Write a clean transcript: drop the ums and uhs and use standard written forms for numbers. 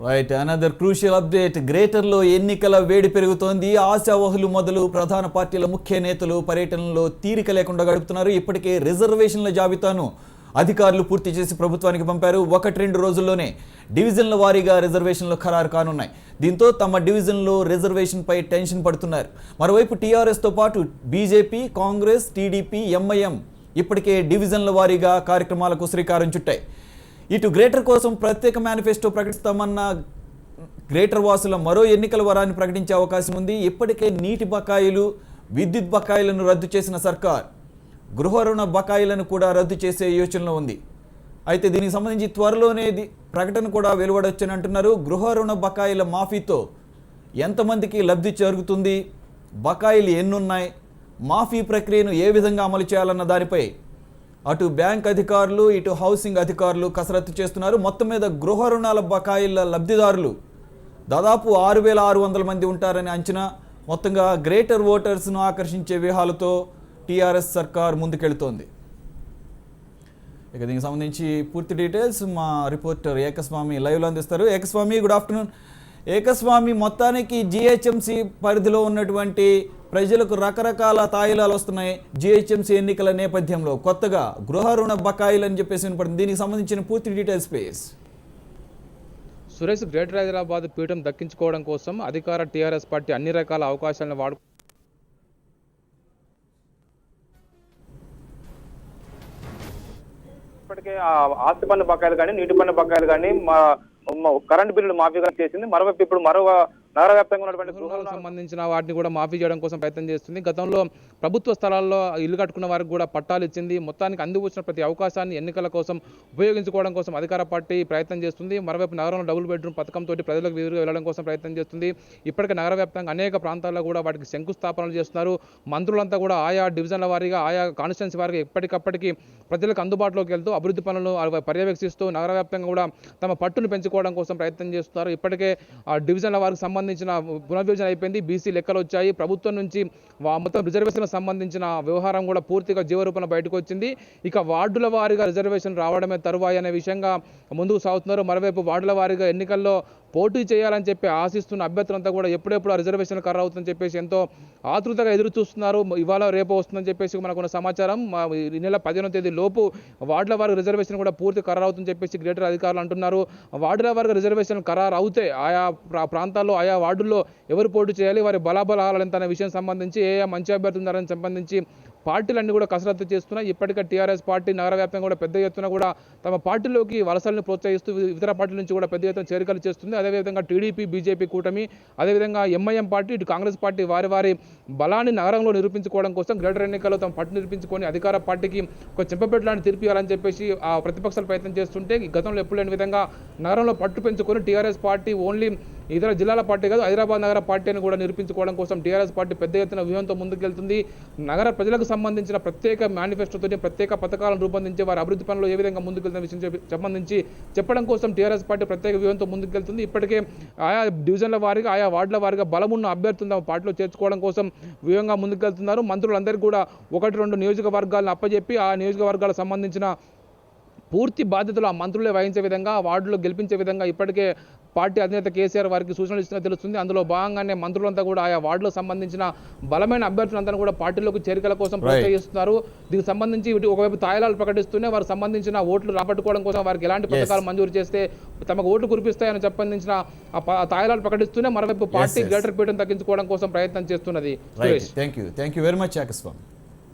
Right, another crucial update. గ్రేటర్లో ఎన్నికల వేడి పెరుగుతోంది. ఆశావహులు మొదలు ప్రధాన పార్టీల ముఖ్య నేతలు పర్యటనలో తీరిక లేకుండా గడుపుతున్నారు. ఇప్పటికే రిజర్వేషన్ల జాబితాను అధికారులు పూర్తి చేసి ప్రభుత్వానికి పంపారు. 1-2 రోజుల్లోనే డివిజన్ల వారీగా రిజర్వేషన్లు ఖరారు కానున్నాయి. దీంతో తమ డివిజన్లో రిజర్వేషన్పై టెన్షన్ పడుతున్నారు. మరోవైపు టీఆర్ఎస్తో పాటు బీజేపీ, కాంగ్రెస్, టీడీపీ, ఎంఐఎం ఇప్పటికే డివిజన్ల వారీగా కార్యక్రమాలకు శ్రీకారం చుట్టాయి. ఇటు గ్రేటర్ కోసం ప్రత్యేక మేనిఫెస్టో ప్రకటిస్తామన్న గ్రేటర్ వాసుల మరో ఎన్నికల వరాన్ని ప్రకటించే అవకాశం ఉంది. ఇప్పటికే నీటి బకాయిలు, విద్యుత్ బకాయిలను రద్దు చేసిన సర్కార్ గృహ రుణ బకాయిలను కూడా రద్దు చేసే యోచనలో ఉంది. అయితే దీనికి సంబంధించి త్వరలోనే ప్రకటన కూడా వెలువడొచ్చని అంటున్నారు. గృహ రుణ బకాయిల మాఫీతో ఎంతమందికి లబ్ధి జరుగుతుంది, బకాయిలు ఎన్నున్నాయి, మాఫీ ప్రక్రియను ఏ విధంగా అమలు చేయాలన్న దానిపై అటు బ్యాంక్ అధికారులు, ఇటు హౌసింగ్ అధికారులు కసరత్తు చేస్తున్నారు. మొత్తం మీద గృహ రుణాల బకాయిల లబ్ధిదారులు దాదాపు 6,600 మంది ఉంటారని అంచనా. మొత్తంగా గ్రేటర్ ఓటర్స్ను ఆకర్షించే వ్యూహాలతో టీఆర్ఎస్ సర్కార్ ముందుకెళ్తోంది. ఇక దీనికి సంబంధించి పూర్తి డీటెయిల్స్ మా రిపోర్టర్ ఏకస్వామి లైవ్లో అందిస్తారు. ఏకస్వామి, గుడ్ ఆఫ్టర్నూన్. ఏకస్వామి, మొత్తానికి జిహెచ్ఎంసీ పరిధిలో ఉన్నటువంటి ప్రజలకు రకరకాల తాయిలాలు వస్తున్నాయి. జిహెచ్ఎంసీ ఎన్నికల నేపథ్యంలో కొత్తగా గృహ రుణ బకాయిలు అని చెప్పేసి వినపడుతుంది. దీనికి సంబంధించిన పూర్తి details please. Suresh, greater Hyderabad పీఠం దక్కించుకోవడం కోసం అధికార టీఆర్ఎస్ పార్టీ అన్ని రకాల అవకాశాలను ఇప్పటికే ఆస్తి పన్ను బకాయిలు కానీ, నీటి పన్ను బకాయిలు కానీ, కరెంట్ బిల్లులు మాఫీగా చేసింది. మరోవైపు ఇప్పుడు నగర వ్యాప్తంగా ఉన్నటువంటి గృహాలకు సంబంధించిన వాటిని కూడా మాఫీ చేయడం కోసం ప్రయత్నం చేస్తుంది. గతంలో ప్రభుత్వ స్థలాల్లో ఇల్లు కట్టుకున్న వారికి కూడా పట్టాలు ఇచ్చింది. మొత్తానికి అందివచ్చిన ప్రతి అవకాశాన్ని ఎన్నికల కోసం ఉపయోగించుకోవడం కోసం అధికార పార్టీ ప్రయత్నం చేస్తుంది. మరోవైపు నగరంలో డబుల్ బెడ్రూమ్ పథకంతో ప్రజలకు వివరంగా వెళ్ళడం కోసం ప్రయత్నం చేస్తుంది. ఇప్పటికే నగర వ్యాప్తంగా అనేక ప్రాంతాల్లో కూడా వాటికి శంకుస్థాపనలు చేస్తున్నారు. మంత్రులంతా కూడా ఆయా డివిజన్ల వారీగా, ఆయా కాన్స్టిట్యున్సీ వారిగా ఎప్పటికప్పటికి ప్రజలకు అందుబాటులోకి వెళ్తూ అభివృద్ధి పనులను పర్యవేక్షిస్తూ నగర వ్యాప్తంగా కూడా తమ పట్టును పెంచుకోవడం కోసం ప్రయత్నం చేస్తున్నారు. ఇప్పటికే డివిజన్ల వారికి సంబంధించిన పునర్విభజన అయిపోయింది. బీసీ లెక్కలు వచ్చాయి. ప్రభుత్వం నుంచి మొత్తం రిజర్వేషన్లకు సంబంధించిన వ్యవహారం కూడా పూర్తిగా జీవరూపణ బయటకు వచ్చింది. ఇక వార్డుల వారీగా రిజర్వేషన్ రావడమే తరువాయి అనే విషయంగా ముందుకు సాగుతున్నారు. మరోవైపు వార్డుల వారీగా ఎన్నికల్లో పోటీ చేయాలని చెప్పి ఆశిస్తున్న అభ్యర్థులంతా కూడా ఎప్పుడెప్పుడు ఆ రిజర్వేషన్ ఖరారు అవుతుందని చెప్పేసి ఎంతో ఆతృతగా ఎదురు చూస్తున్నారు. ఇవాళ రేపు వస్తుందని చెప్పేసి మనకున్న సమాచారం. ఈ నెల 15వ తేదీ లోపు వార్డుల వారికి రిజర్వేషన్ కూడా పూర్తి ఖరారు అవుతుందని చెప్పేసి గ్రేటర్ అధికారులు అంటున్నారు. వార్డుల వారికి రిజర్వేషన్ ఖరారు అవుతే ఆయా ప్రాంతాల్లో, ఆయా వార్డుల్లో ఎవరు పోటీ చేయాలి, వారి బలాబలాలు ఎంత అనే విషయం సంబంధించి, ఏ మంచి అభ్యర్థి ఉన్నారని సంబంధించి పార్టీలన్నీ కూడా కసరత్తు చేస్తున్నాయి. ఇప్పటికే టీఆర్ఎస్ పార్టీ నగర వ్యాప్తంగా కూడా పెద్ద ఎత్తున కూడా తమ పార్టీలోకి వలసలను ప్రోత్సహిస్తూ ఇతర పార్టీల నుంచి కూడా పెద్ద ఎత్తున చేరికలు చేస్తుంది. అదేవిధంగా టీడీపీ, బీజేపీ కూటమి, అదేవిధంగా ఎంఐఎం పార్టీ, ఇటు కాంగ్రెస్ పార్టీ వారి బలాన్ని నగరంలో నిరూపించుకోవడం కోసం గ్రేటర్ ఎన్నికల్లో తమ పట్టు నిరూపించుకొని అధికార పార్టీకి ఒక చెంపపెట్టలాంటి తీర్పు ఇవ్వాలని చెప్పేసి ఆ ప్రతిపక్షాలు ప్రయత్నం చేస్తుంటే, గతంలో ఎప్పుడు లేని విధంగా నగరంలో పట్టు పెంచుకొని టీఆర్ఎస్ పార్టీ ఓన్లీ ఇతర జిల్లాల పార్టీ కాదు, హైదరాబాద్ నగర పార్టీని కూడా నిరూపించుకోవడం కోసం టీఆర్ఎస్ పార్టీ పెద్ద ఎత్తున వ్యూహంతో ముందుకెళ్తుంది. నగర ప్రజలకు సంబంధించిన ప్రత్యేక మేనిఫెస్టోతో ప్రత్యేక పథకాలను రూపొందించి వారి అభివృద్ధి పనులు ఏ విధంగా ముందుకెళ్తున్న విషయం సంబంధించి చెప్పడం కోసం టీఆర్ఎస్ పార్టీ ప్రత్యేక వ్యూహంతో ముందుకెళ్తుంది. ఇప్పటికే ఆయా డివిజన్ల వారీగా, ఆయా వార్డుల వారీగా బలమున్న అభ్యర్థులను తమ పార్టీలో చేర్చుకోవడం కోసం వ్యూహంగా ముందుకెళ్తున్నారు. మంత్రులందరికీ కూడా 1-2 నియోజకవర్గాలను అప్పచెప్పి ఆ నియోజకవర్గాలకు సంబంధించిన పూర్తి బాధ్యతలు ఆ మంత్రులే వహించే విధంగా, వార్డులో గెలిపించే విధంగా ఇప్పటికే పార్టీ అధినేత కేసీఆర్ వారికి సూచనలు ఇస్తున్నట్టు తెలుస్తుంది. అందులో భాగంగానే మంత్రులంతా కూడా ఆయా వార్డులకు సంబంధించిన బలమైన అభ్యర్థులంతా కూడా పార్టీలోకి చేరికల కోసం ప్రోత్సహిస్తున్నారు. దీనికి సంబంధించి ఒకవైపు తాయిలాలు ప్రకటిస్తూనే వారికి సంబంధించిన ఓట్లు రాబట్టుకోవడం కోసం వారికి ఎలాంటి పథకాలు మంజూరు చేస్తే తమకు ఓట్లు కురిపిస్తాయని సంబంధించిన తాయిలాలు ప్రకటిస్తూనే మరోవైపు పార్టీ గ్రేటర్ పీఠం తగ్గించుకోవడం కోసం ప్రయత్నం చేస్తున్నది. Thank you very much ఏకస్వామి.